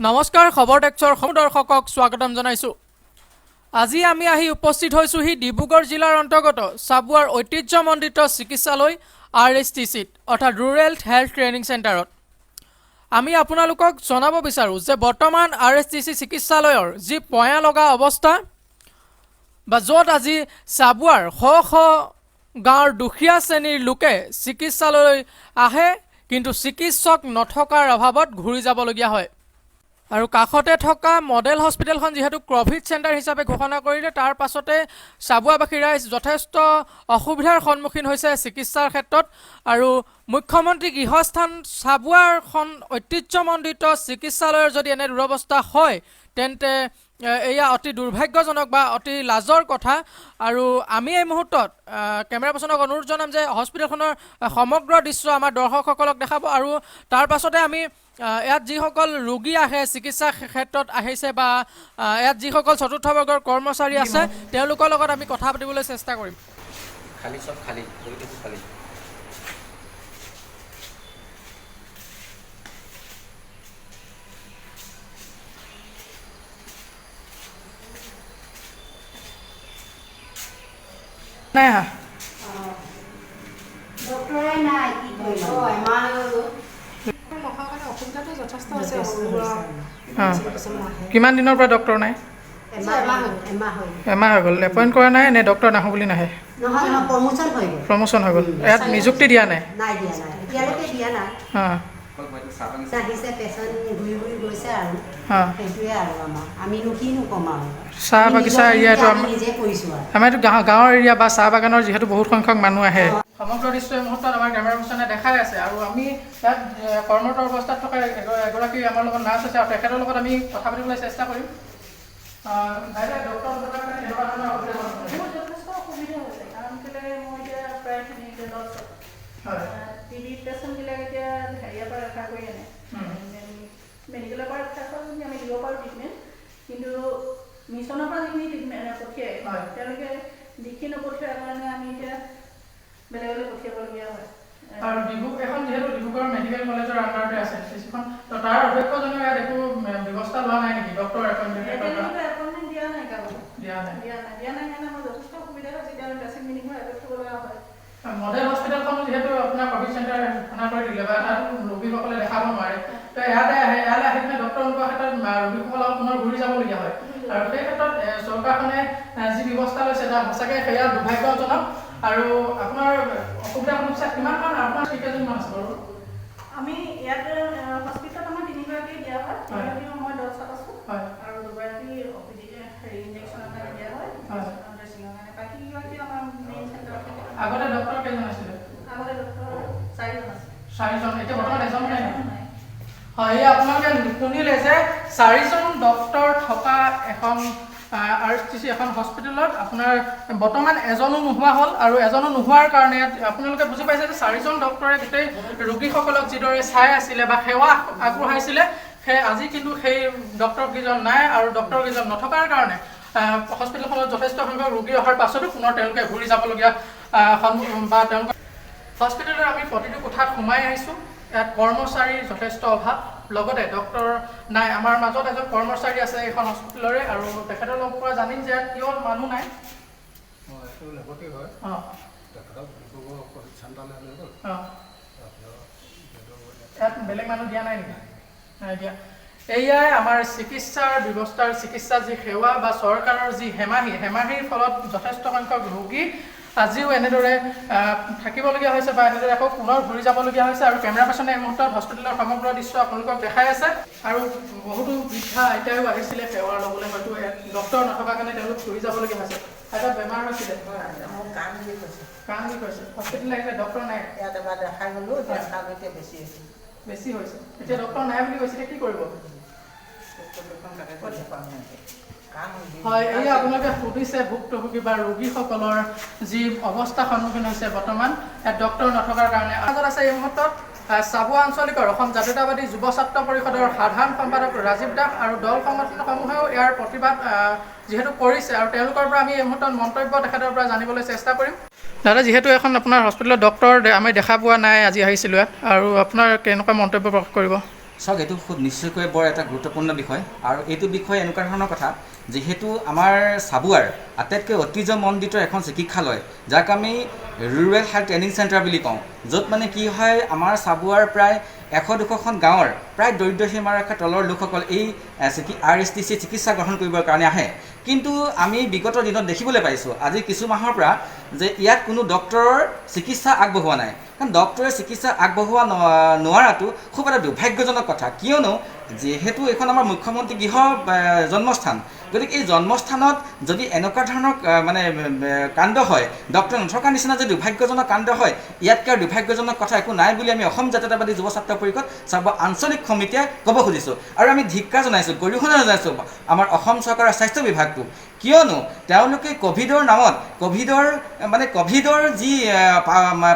নমস্কাৰ খবৰ টেক্সৰ দৰ্শকক স্বাগতম জনাইছো। আজি আমি আহি উপস্থিত হৈছোহি ডিব্ৰুগড় জিলাৰ অন্তৰ্গত চাবুৱাৰ ঐতিহ্যমণ্ডিত চিকিৎসালয় RSTCত অৰ্থাৎ ৰুৰেল হেল্থ ট্ৰেইনিং চেণ্টাৰত। আমি আপোনালোকক জনাব বিচাৰো যে বৰ্তমান RSTC চিকিৎসালয়ৰ যি পয়া লগা অৱস্থা বা য'ত আজি চাবুৱাৰ শ শ গাঁৱৰ দুখীয়া শ্ৰেণীৰ লোকে চিকিৎসালয়লৈ আহে, কিন্তু চিকিৎসক নথকাৰ অভাৱত ঘূৰি যাবলগীয়া হয়। আৰু কাষতে থকা মডেল হস্পিটেলখন যিহেতু কোভিড চেণ্টাৰ হিচাপে ঘোষণা কৰিলে, তাৰ পাছতে চাবুৱাবাসী ৰাইজ যথেষ্ট অসুবিধাৰ সন্মুখীন হৈছে চিকিৎসাৰ ক্ষেত্ৰত। আৰু মুখ্যমন্ত্ৰী গৃহস্থান চাবুৱাৰখন ঐতিহ্যমণ্ডিত চিকিৎসালয়ৰ যদি এনে দুৰৱস্থা হয়, তেন্তে এয়া অতি দুৰ্ভাগ্যজনক বা অতি লাজৰ কথা। আৰু আমি এই মুহূৰ্তত কেমেৰা পাৰ্চনক অনুৰোধ জনাম যে হস্পিটেলখনৰ সমগ্ৰ দৃশ্য আমাৰ দৰ্শকসকলক দেখাব। আৰু তাৰ পাছতে আমি ইয়াত যিসকল ৰোগী আহে চিকিৎসা ক্ষেত্ৰত আহিছে বা ইয়াত যিসকল চতুৰ্থ বৰ্গৰ কৰ্মচাৰী আছে তেওঁলোকৰ লগত আমি কথা পাতিবলৈ চেষ্টা কৰিম। নাই আহা কিমান দিনৰ পৰা ডক্টৰ নাই? এমাহ হৈ গ'ল। এপইণ্ট কৰা নাই নে ডক্টৰ নাহো বুলি নাহে? প্ৰমোশ্যন হৈ গ'ল। ইয়াত নিযুক্তি দিয়া নাই? চাহ বাগিচা এৰিয়াটো আমাৰতো গাঁৱৰ এৰিয়া বা চাহ বাগানৰ যিহেতু বহুত সংখ্যক মানুহ আহে। সমগ্ৰ দৃশ্য এই মুহূৰ্তত আমাৰ কেমেৰা পাৰ্চনে দেখাই আছে। আৰু আমি ইয়াত কৰ্মৰত অৱস্থাত থকা এগৰাকী আমাৰ লগত নাৰ্ছ আছে, আৰু তেখেতৰ লগত আমি কথা পাতিবলৈ চেষ্টা কৰিম। টিবি পেচেণ্টবিলাক এতিয়া হেৰিয়াৰ পৰা ৰেফাৰ কৰি আনে, মেডিকেলৰ পৰা ৰেফাৰ কৰি আমি দিব পাৰোঁ ট্ৰিটমেণ্ট, কিন্তু মিছনৰ পৰা যিখিনি ট্ৰিটমেণ্ট পঠিয়াই তেওঁলোকে লিখি নপঠিওৱাৰ কাৰণে আমি এতিয়া বেলেগলৈ পঠিয়াবলগীয়া হয়। আৰু এখন যিহেতু ডিব্ৰুগড় মেডিকেল কলেজৰ আণ্ডাৰতে আছে চিচিখন, তো তাৰ অধ্যক্ষজনে ইয়াত একো ব্যৱস্থা লোৱা নাই নেকি? ডক্টৰ এপইণ্টমেণ্ট দিয়া নাই কাৰো, দিয়া নাই কাৰণে আমাৰ যথেষ্ট অসুবিধা হয় যেতিয়া আমি পেচেণ্ট মিটিঙৰ আগত থ'ব লগা হয়। মডেল হস্পিটেলখন যিহেতু আপোনাৰ কোভিড চেণ্টাৰ ঘোষণা কৰি দিলে বা তাত ৰোগীসকলে দেখাব নোৱাৰে, তো ইয়ালৈ আহি পিনে ডক্টৰ নোপোৱাৰ ক্ষেত্ৰত ৰোগীসকলক পুনৰ ঘূৰি যাবলগীয়া হয়। আৰু সেই ক্ষেত্ৰত চৰকাৰখনে যি ব্যৱস্থা লৈছে তাত সঁচাকৈ সেয়া দুৰ্ভাগ্যজনক। আৰু আপোনাৰ অসুবিধা সমস্যা কিমানমান আপোনাৰ কেইজনমান আছে বাৰু? আমি ইয়াত হস্পিটেলত আমাৰ 3গৰাকী দিয়া হয়। মই দৰ্শক আছোঁ আৰু 2গৰাকী ইনজেকশ্যনৰ কাৰণে দিয়া হয়, ড্ৰেছিঙৰ কাৰণে। বাকীগৰাকী আমাৰ মেইন চেণ্টাৰত। আগতে ডক্টৰ কেইজন আছিলে? আগতে ডক্টৰ 4জন আছে। 4জন, এতিয়া বৰ্তমান এজন নাই? হয়, আপোনালোকে শুনিলে যে 4জন ডক্টৰ থকা এখন RSTC এখন হস্পিটেলত আপোনাৰ বৰ্তমান এজনো নোহোৱা হ'ল। আৰু এজনো নোহোৱাৰ কাৰণে আপোনালোকে বুজি পাইছে যে 4জন ডক্টৰে গোটেই ৰোগীসকলক যিদৰে চাই আছিলে বা সেৱা আগবঢ়াইছিলে, আজি কিন্তু সেই ডক্টৰকেইজন নাই। আৰু ডক্টৰকেইজন নথকাৰ কাৰণে হস্পিটেলখনত যথেষ্ট সংখ্যক ৰোগী অহাৰ পাছতো পুনৰ তেওঁলোকে ঘূৰি যাবলগীয়া বা তেওঁলোকৰ হস্পিটেলত আমি প্ৰতিটো কোঠাত সোমাই আহিছোঁ। ইয়াত কৰ্মচাৰীৰ যথেষ্ট অভাৱ, লগতে ডক্টৰ নাই। আমাৰ মাজত এজন কৰ্মচাৰী আছে এইখন হস্পিটেলৰে, আৰু তেখেতৰ লগৰ পৰা জানিম যে ইয়াত কিয় মানুহ নাই। ইয়াত বেলেগ মানুহ দিয়া নাই নেকি? নাই দিয়া। এয়াই আমাৰ চিকিৎসাৰ ব্যৱস্থাৰ চিকিৎসা যি সেৱা বা চৰকাৰৰ যি হেমাহিৰ ফলত যথেষ্ট সংখ্যক ৰোগী আজিও এনেদৰে থাকিবলগীয়া হৈছে বা এনেদৰে আকৌ পুনৰ ঘূৰি যাবলগীয়া হৈছে। আৰু কেমেৰা পাৰ্চনে এই মুহূৰ্তত হস্পিটেলৰ সমগ্ৰ দৃশ্য আপোনালোকক দেখাই আছে। আৰু বহুতো বৃদ্ধা আইতাও আহিছিলে সেৱাৰ ল'বলৈ, হয়তো ডক্টৰ নথকাৰ কাৰণে তেওঁলোক ঘূৰি যাবলগীয়া হৈছে। আইতাৰ বেমাৰ হৈছিলে? মোৰ কাণ বিষ হৈছে। কাণ বিষ হৈছে, হস্পিটেল আহিলে ডক্টৰ নাই? ইয়াত এবাৰ দেখাই গ'লোঁ, এতিয়া বেছি হৈছে। এতিয়া ডক্টৰ নাই বুলি কৈছিলে, কি কৰিব? হয়, এই আপোনালোকে সুধিছে ভুক্তভোগী বা ৰোগীসকলৰ যি অৱস্থা সন্মুখীন হৈছে বৰ্তমান ইয়াত ডক্টৰ নথকাৰ কাৰণে। আগত আছে এই মুহূৰ্তত চাবুৱা আঞ্চলিকৰ অসম জাতীয়তাবাদী যুৱ ছাত্ৰ পৰিষদৰ সাধাৰণ সম্পাদক ৰাজীৱ দাস আৰু দল সংগঠনসমূহেও ইয়াৰ প্ৰতিবাদ যেহেতু কৰিছে, আৰু তেওঁলোকৰ পৰা আমি এই মুহূৰ্তত মন্তব্য তেখেতৰ পৰা জানিবলৈ চেষ্টা কৰিম। দাদা, যেহেতু এখন আপোনাৰ হস্পিটেলত ডক্টৰ আমি দেখা পোৱা নাই, আজি আহিছিলোঁ ইয়াত, আৰু আপোনাৰ কেনেকুৱা মন্তব্য প্ৰকাশ কৰিব? চাওক এইটো খুব নিশ্চয়কৈ বৰ এটা গুৰুত্বপূৰ্ণ বিষয় আৰু এইটো বিষয় এনেকুৱা ধৰণৰ কথা যিহেতু আমাৰ চাবুৱাৰ আটাইতকৈ ঐতিহ্যমণ্ডিত এখন চিকিৎসালয় যাক আমি ৰুৰেল হেল্থ ট্ৰেইনিং চেণ্টাৰ বুলি কওঁ য'ত মানে কি হয় আমাৰ চাবুৱাৰ প্ৰায় 100-200খন গাঁৱৰ প্ৰায় দৰিদ্ৰ সীমাৰেখাৰ তলৰ লোকসকল এই RSTC চিকিৎসা গ্ৰহণ কৰিবৰ কাৰণে আহে কিন্তু আমি বিগত দিনত দেখিবলৈ পাইছোঁ আজি কিছু মাহৰ পৰা যে ইয়াত কোনো ডক্টৰৰ চিকিৎসা আগবঢ়োৱা নাই কাৰণ ডক্টৰে চিকিৎসা আগবঢ়োৱা নোৱাৰাটো খুব এটা দুৰ্ভাগ্যজনক কথা কিয়নো যেহেতু এইখন আমাৰ মুখ্যমন্ত্ৰী গৃহ জন্মস্থান গতিকে এই জন্মস্থানত যদি এনেকুৱা ধৰণৰ মানে কাণ্ড হয় ডক্টৰ নথকাৰ নিচিনা যদি দুৰ্ভাগ্যজনক কাণ্ড হয় ইয়াতকৈ দুৰ্ভাগ্যজনক কথা একো নাই বুলি আমি অসম জাতীয়তাবাদী যুৱ ছাত্ৰ পৰিষদ চাবুৱা আঞ্চলিক সমিতিয়ে ক'ব খুজিছোঁ আৰু আমি ধিক্কাৰ জনাইছোঁ গৰিহণা জনাইছোঁ আমাৰ অসম চৰকাৰৰ স্বাস্থ্য বিভাগটো কিয়নো তেওঁলোকে ক'ভিডৰ নামত ক'ভিডৰ যি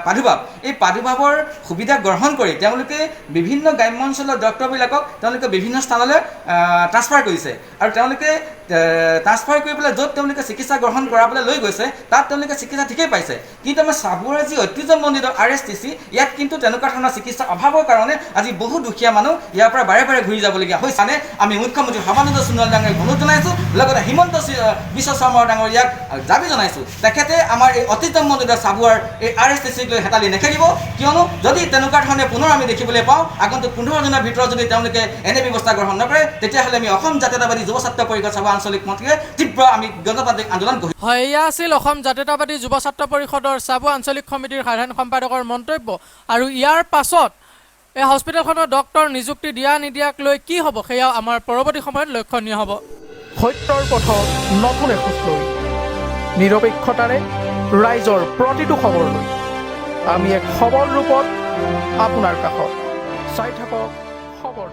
প্ৰাদুৰ্ভাৱ এই প্ৰাদুৰ্ভাৱৰ সুবিধা গ্ৰহণ কৰি তেওঁলোকে বিভিন্ন গ্ৰাম্য অঞ্চলৰ ডক্টৰবিলাকক তেওঁলোকে বিভিন্ন স্থানলৈ ট্ৰান্সফাৰ কৰিছে আৰু তেওঁলোকে ট্ৰান্সফাৰ কৰি পেলাই য'ত তেওঁলোকে চিকিৎসা গ্ৰহণ কৰাবলৈ লৈ গৈছে তাত তেওঁলোকে চিকিৎসা ঠিকেই পাইছে কিন্তু আমাৰ চাবুৱাৰ যি ঐতিহ্যমণ্ডিত RSTC ইয়াত কিন্তু তেনেকুৱা ধৰণৰ চিকিৎসাৰ অভাৱৰ কাৰণে আজি বহু দুখীয়া মানুহ ইয়াৰ পৰা বাৰে বাৰে ঘূৰি যাবলগীয়া হৈছে আমি মুখ্যমন্ত্ৰী সৰ্বানন্দ সোণোৱাল ডাঙৰীয়াক অনুৰোধ জনাইছোঁ লগতে হিমন্ত বিশ্ব শৰ্মা ডাঙৰীয়াক দাবী জনাইছোঁ তেখেতে আমাৰ এই ঐতিহ্যমণ্ডিত চাবুৱাৰ এই RSTCক লৈ হেতালি নেখেলিব কিয়নো যদি তেনেকুৱা ধৰণে পুনৰ আমি দেখিবলৈ পাওঁ আগন্তুক 15 দিনৰ ভিতৰত যদি তেওঁলোকে এনে ব্যৱস্থা গ্ৰহণ নকৰে তেতিয়াহ'লে আমি অসম জাতীয়তাবাদী যুৱ ছাত্ৰ পৰিষদ চাবুৱা আঞ্চলিক মন্ত্ৰীয়ে তীব্ৰ আমি গণতান্ত্ৰিক আন্দোলন গঢ়ি হয় এয়া আছিল অসম জাতীয়তাবাদী যুৱ ছাত্ৰ পৰিষদৰ চাবুৱা আঞ্চলিক সমিতিৰ সাধাৰণ সম্পাদকৰ মন্তব্য আৰু ইয়াৰ পাছত এই হস্পিটেলখনৰ ডক্টৰ নিযুক্তি দিয়া নিদিয়াক লৈ কি হ'ব সেয়া আমাৰ পৰৱৰ্তী সময়ত লক্ষণীয় হ'ব সত্যৰ পথত নতুন এখোজ লৈ নিৰপেক্ষতাৰে ৰাইজৰ প্ৰতিটো খবৰ লৈ আমি এক খবৰ ৰূপত আপোনাৰ কাষত চাই থাকক খবৰ